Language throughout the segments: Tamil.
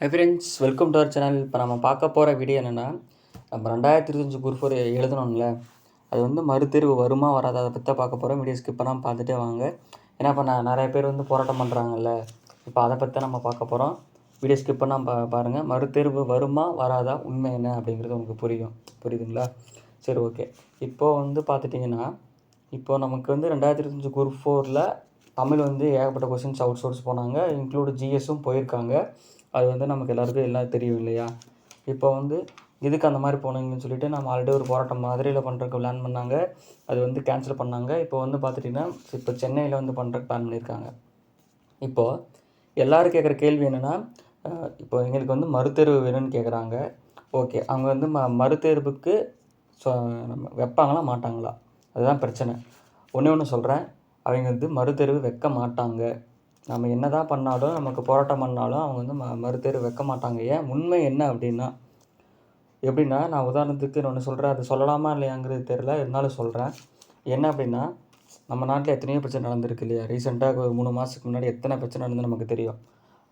High friends, welcome to our channel. இப்போ நம்ம பார்க்க போகிற வீடியோ என்னென்னா, நம்ம 2025 குரூப் 4 எழுதணும்ல, அது வந்து மறுதேர்வு வருமா வராதா அதை பற்றி தான் பார்க்க போகிறோம். வீடியோ ஸ்கிப் பண்ணாமல் பார்த்துட்டே வாங்க. ஏன்னா இப்போ நிறைய பேர் வந்து போராட்டம் பண்ணுறாங்கல்ல, இப்போ அதை பற்றி தான் நம்ம பார்க்க போகிறோம். வீடியோ ஸ்கிப் பண்ணாமல் பாருங்கள். மறுதேர்வு வருமா வராதா, உண்மை என்ன அப்படிங்கிறது உங்களுக்கு புரியுதுங்களா? சரி, ஓகே. இப்போது வந்து பார்த்துட்டிங்கன்னா, இப்போது நமக்கு வந்து 2025 குரூப் 4ல் தமிழ் வந்து ஏகப்பட்ட கொஷின்ஸ் அவுட் சோர்ஸ் போனாங்க, இன்க்ளூடு ஜிஎஸும் போயிருக்காங்க. அது வந்து நமக்கு எல்லாருக்கும் எல்லாம் தெரியும் இல்லையா? இப்போ வந்து எதுக்கு அந்த மாதிரி போனீங்கன்னு சொல்லிட்டு நம்ம ஆல்ரெடி ஒரு போராட்டம் மதுரையில் பண்ணுறதுக்கு பிளான் பண்ணாங்க. அது வந்து கேன்சல் பண்ணாங்க. இப்போ வந்து பார்த்துட்டிங்கன்னா, இப்போ சென்னையில் வந்து பண்ணுறதுக்கு பிளான் பண்ணியிருக்காங்க. இப்போது எல்லோரும் கேட்குற கேள்வி என்னென்னா, இப்போ எங்களுக்கு வந்து மறுதேர்வு வேணும்னு கேட்குறாங்க. ஓகே, அவங்க வந்து மறுதேர்வுக்கு வைப்பாங்களா மாட்டாங்களா? அதுதான் பிரச்சனை. ஒன்று சொல்கிறேன், அவங்க வந்து மறுதேர்வு வைக்க மாட்டாங்க. நம்ம என்ன தான் பண்ணாலும், நமக்கு போராட்டம் பண்ணாலும் அவங்க வந்து மறுதேர்வு வைக்க மாட்டாங்க. ஏன்? உண்மை என்ன அப்படின்னா, எப்படின்னா, நான் உதாரணத்துக்கு ஒன்று சொல்கிறேன். அது சொல்லலாமா இல்லையாங்கிறது தெரில, இருந்தாலும் சொல்கிறேன். என்ன அப்படின்னா, நம்ம நாட்டில் எத்தனையோ பிரச்சனை நடந்திருக்கு இல்லையா? ரீசெண்டாக ஒரு 3 மாதத்துக்கு முன்னாடி எத்தனை பிரச்சனை நடந்து நமக்கு தெரியும்.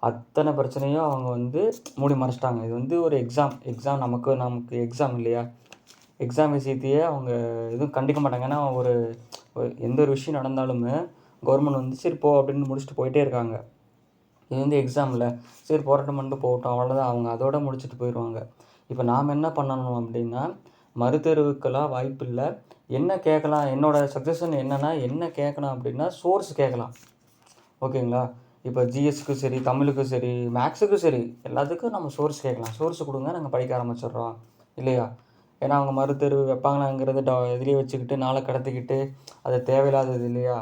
அத்தனை பிரச்சனையும் அவங்க வந்து மூடி மறைச்சிட்டாங்க. இது வந்து ஒரு எக்ஸாம் நமக்கு எக்ஸாம் இல்லையா? எக்ஸாம் விஷயத்தையே அவங்க எதுவும் கண்டுக்க மாட்டாங்க. ஏன்னா எந்த ஒரு விஷயம் நடந்தாலுமே கவர்மெண்ட் வந்து சரி போ அப்படின்னு முடிச்சுட்டு போயிட்டே இருக்காங்க. இது வந்து எக்ஸாமில் சரி போராட்டம் பண்ணிட்டு போகட்டும், அவ்வளோதான், அவங்க அதோட முடிச்சுட்டு போயிடுவாங்க. இப்போ நாம் என்ன பண்ணணும் அப்படின்னா, மறுதேர்வுக்கெல்லாம் வாய்ப்பு இல்லை. என்ன கேட்கலாம், என்னோடய சஜஷன் என்னென்னா, என்ன கேட்கலாம் அப்படின்னா, சோர்ஸ் கேட்கலாம். ஓகேங்களா? இப்போ ஜிஎஸ்க்கும் சரி, தமிழுக்கும் சரி, மேக்ஸுக்கும் சரி, எல்லாத்துக்கும் நம்ம சோர்ஸ் கேட்கலாம். சோர்ஸ் கொடுங்க, நாங்கள் படிக்க ஆரம்பிச்சிடுறோம் இல்லையா? ஏன்னா அவங்க மறுதேர்வு வைப்பாங்களாங்கிறத இதுலேயே வச்சுக்கிட்டு நாளை கடத்திக்கிட்டு அது தேவையில்லாதது இல்லையா?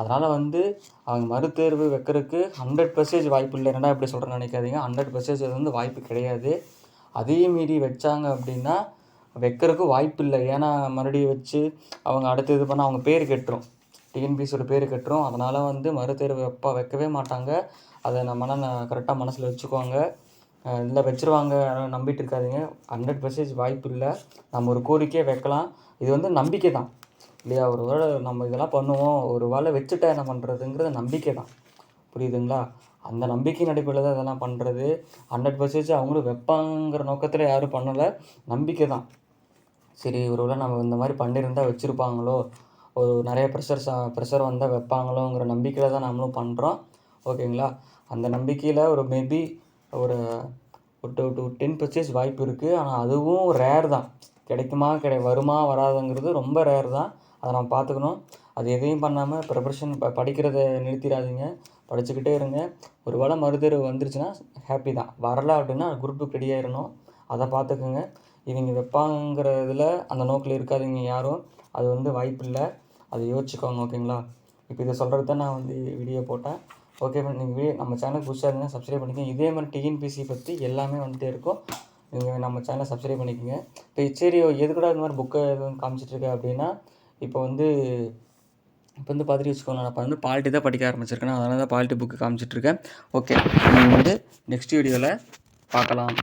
அதனால் வந்து அவங்க மறுதேர்வு வைக்கிறதுக்கு 100% வாய்ப்பு இல்லை. என்னடா இப்படி சொல்கிறேன்னு நினைக்காதீங்க. 100% அது வந்து வாய்ப்பு கிடையாது. அதையும் மீறி வச்சாங்க அப்படின்னா வைக்கிறதுக்கு வாய்ப்பு இல்லை. ஏன்னா மறுபடியும் வச்சு அவங்க அடுத்து இது பண்ணால் அவங்க பேர் கெட்டுரும், டிஎன்பிசியோட பேர் கெட்டுரும். அதனால் வந்து மறுதேர்வு வைக்கவே மாட்டாங்க. அதை கரெக்டாக மனசில் வச்சுக்குவாங்க. இல்லை வச்சுருவாங்க, நம்பிட்டு இருக்காதீங்க. 100% வாய்ப்பு இல்லை. நம்ம ஒரு கோரிக்கையை வைக்கலாம். இது வந்து நம்பிக்கை தான் இல்லையா? ஒரு வேளை நம்ம இதெல்லாம் பண்ணுவோம், ஒரு வேளை வச்சுட்டா என்ன பண்ணுறதுங்கிறது நம்பிக்கை தான். புரியுதுங்களா? அந்த நம்பிக்கையின் அடிப்படையில் தான் இதெல்லாம் பண்ணுறது. 100% அவங்களும் வைப்பாங்கிற நோக்கத்தில் யாரும் பண்ணலை, நம்பிக்கை தான். சரி, ஒரு வேளை நம்ம இந்த மாதிரி பண்ணியிருந்தால் வச்சுருப்பாங்களோ, ஒரு நிறைய ப்ரெஷர் வந்தால் வைப்பாங்களோங்கிற நம்பிக்கையில் தான் நம்மளும் பண்ணுறோம். ஓகேங்களா? அந்த நம்பிக்கையில் ஒரு மேபி ஒரு 10% வாய்ப்பு இருக்குது. ஆனால் அதுவும் ரேர் தான். வருமா வராதுங்கிறது ரொம்ப ரேர் தான். அதை நம்ம பார்த்துக்கணும். அது எதையும் பண்ணாமல் ப்ரிப்பரேஷன் படிக்கிறத நிறுத்திடாதீங்க, படிச்சுக்கிட்டே இருங்க. ஒரு வேளை மறுதேர்வு வந்துருச்சுன்னா ஹாப்பி தான். வரலை அப்படின்னா குரூப்புக்கு ரெடி ஆயிடணும். அதை பார்த்துக்குங்க. இவங்க வைப்பாங்கிறதுல அந்த நோக்கில் இருக்காதீங்க யாரும். அது வந்து வாய்ப்பு இல்லை. அதை யோசிச்சுக்கோங்க. ஓகேங்களா? இப்போ இதை சொல்கிறது தான் நான் வந்து வீடியோ போட்டேன். ஓகே, நீங்கள் நம்ம சேனலுக்கு புதுசாக இருந்தால் சப்ஸ்கிரைப் பண்ணிக்கோங்க. இதே மாதிரி டிஎன்பிசி பற்றி எல்லாமே வந்துகிட்டே இருக்கும். நீங்கள் நம்ம சேனலை சப்ஸ்கிரைப் பண்ணிக்கோங்க. இப்போ சரி, எதுக்கூட இந்த மாதிரி புக்கை எதுவும் காமிச்சிட்ருக்கேன் அப்படின்னா, இப்போ வந்து பார்த்துட்டு வச்சுக்கோங்களேன். நான் இப்போ வந்து பாலிட்டி தான் படிக்க ஆரம்பிச்சிருக்கேன். அதனால தான் பாலிட்டி புக்கு காமிச்சிட்ருக்கேன். ஓகே, நீங்கள் வந்து நெக்ஸ்ட் வீடியோவில் பார்க்கலாம்.